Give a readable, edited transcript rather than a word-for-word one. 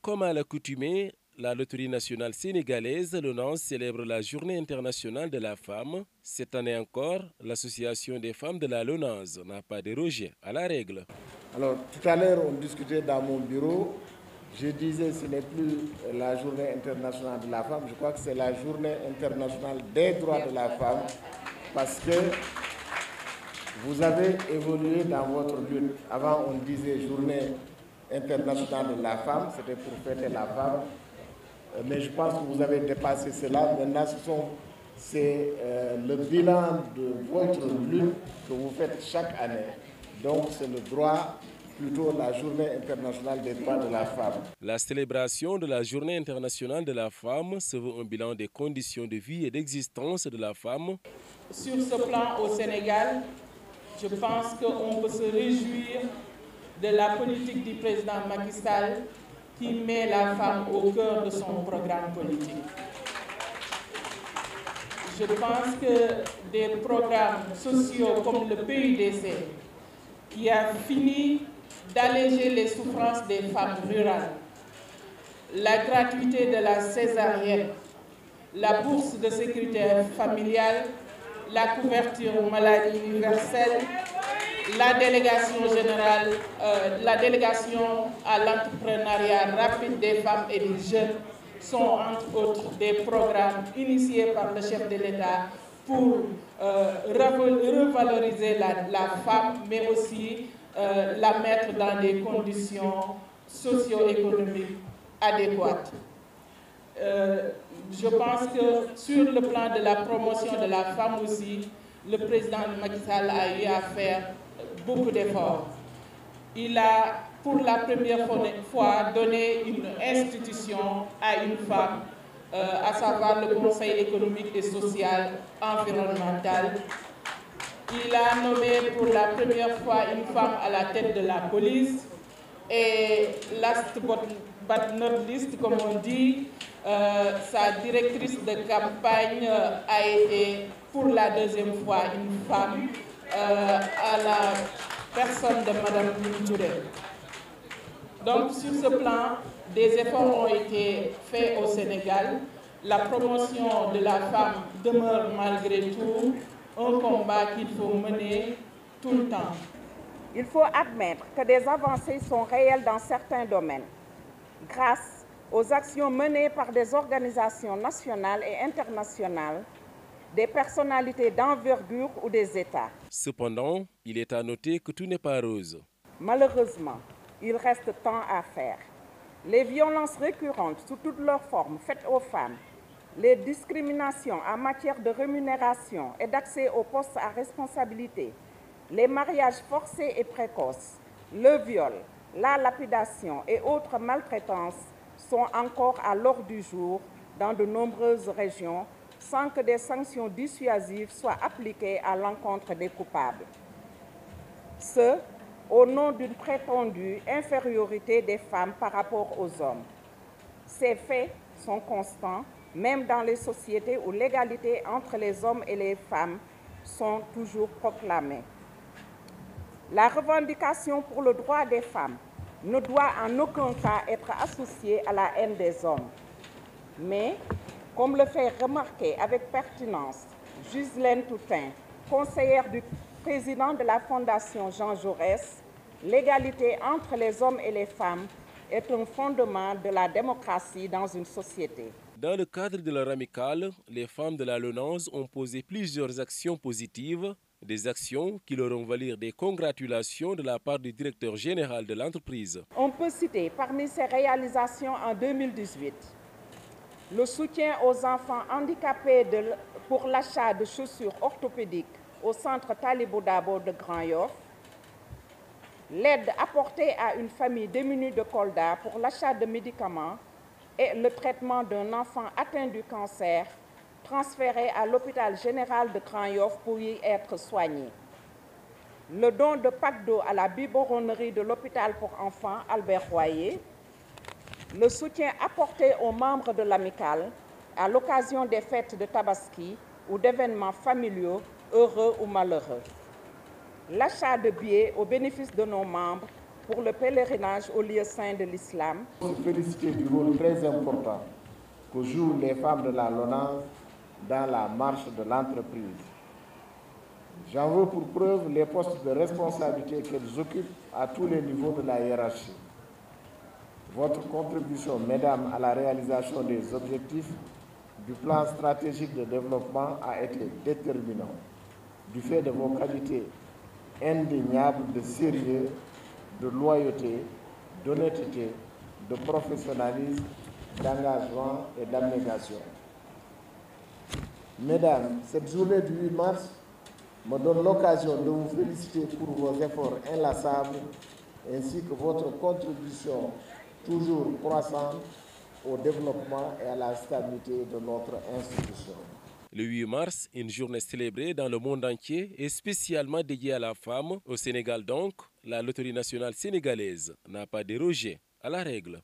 Comme à l'accoutumée, la Loterie nationale sénégalaise, l'ONAS, célèbre la Journée internationale de la femme. Cette année encore, l'Association des femmes de la LONAS n'a pas dérogé à la règle. Alors, tout à l'heure, on discutait dans mon bureau. Je disais ce n'est plus la Journée internationale de la femme, je crois que c'est la Journée internationale des droits de la femme, parce que vous avez évolué dans votre lutte. Avant, on disait Journée internationale de la femme, c'était pour fêter la femme. Mais je pense que vous avez dépassé cela. Maintenant, c'est le bilan de votre lutte que vous faites chaque année. Donc, c'est le droit, plutôt la Journée internationale des droits de la femme. La célébration de la Journée internationale de la femme se veut un bilan des conditions de vie et d'existence de la femme. Sur ce plan, au Sénégal, je pense qu'on peut se réjouir de la politique du président Macky Sall qui met la femme au cœur de son programme politique. Je pense que des programmes sociaux comme le PUDC, qui a fini d'alléger les souffrances des femmes rurales, la gratuité de la césarienne, la bourse de sécurité familiale, la couverture maladie universelle, la délégation générale, la délégation à l'entrepreneuriat rapide des femmes et des jeunes sont entre autres des programmes initiés par le chef de l'État pour revaloriser la femme, mais aussi la mettre dans des conditions socio-économiques adéquates. Je pense que sur le plan de la promotion de la femme aussi, le président Macky Sall a eu à faire beaucoup d'efforts. Il a, pour la première fois, donné une institution à une femme, à savoir le Conseil économique et social environnemental. Il a nommé pour la première fois une femme à la tête de la police. Et last but not least, comme on dit, sa directrice de campagne a été pour la deuxième fois une femme, à la personne de Mme Touré. Donc sur ce plan, des efforts ont été faits au Sénégal. La promotion de la femme demeure malgré tout un combat qu'il faut mener tout le temps. Il faut admettre que des avancées sont réelles dans certains domaines, grâce aux actions menées par des organisations nationales et internationales, des personnalités d'envergure ou des États. Cependant, il est à noter que tout n'est pas rose. Malheureusement, il reste tant à faire. Les violences récurrentes sous toutes leurs formes faites aux femmes, les discriminations en matière de rémunération et d'accès aux postes à responsabilité, les mariages forcés et précoces, le viol, la lapidation et autres maltraitances sont encore à l'ordre du jour dans de nombreuses régions sans que des sanctions dissuasives soient appliquées à l'encontre des coupables. Ce, au nom d'une prétendue infériorité des femmes par rapport aux hommes. Ces faits sont constants, même dans les sociétés où l'égalité entre les hommes et les femmes sont toujours proclamées. La revendication pour le droit des femmes ne doit en aucun cas être associée à la haine des hommes. Mais, comme le fait remarquer avec pertinence Ghislaine Toutain, conseillère du président de la Fondation Jean Jaurès, l'égalité entre les hommes et les femmes est un fondement de la démocratie dans une société. Dans le cadre de leur amicale, les femmes de la LONAS ont posé plusieurs actions positives, des actions qui leur ont valu des congratulations de la part du directeur général de l'entreprise. On peut citer parmi ces réalisations en 2018 le soutien aux enfants handicapés pour l'achat de chaussures orthopédiques au centre Talibou Dabo de Grand Yoff, l'aide apportée à une famille démunie de Kolda pour l'achat de médicaments et le traitement d'un enfant atteint du cancer transféré à l'hôpital général de Grand Yoff pour y être soigné. Le don de packs d'eau à la biberonnerie de l'hôpital pour enfants Albert Royer, le soutien apporté aux membres de l'amicale à l'occasion des fêtes de Tabaski ou d'événements familiaux heureux ou malheureux, l'achat de billets au bénéfice de nos membres pour le pèlerinage au lieu saint de l'islam. Je suis félicité du rôle très important que jouent les femmes de la LONASE dans la marche de l'entreprise. J'en veux pour preuve les postes de responsabilité qu'elles occupent à tous les niveaux de la hiérarchie. Votre contribution, mesdames, à la réalisation des objectifs du plan stratégique de développement a été déterminante du fait de vos qualités indéniables de sérieux, de loyauté, d'honnêteté, de professionnalisme, d'engagement et d'abnégation. Mesdames, cette journée du 8 mars me donne l'occasion de vous féliciter pour vos efforts inlassables ainsi que votre contribution toujours croissante au développement et à la stabilité de notre institution. Le 8 mars, une journée célébrée dans le monde entier et spécialement dédiée à la femme. Au Sénégal donc, la Loterie nationale sénégalaise n'a pas dérogé à la règle.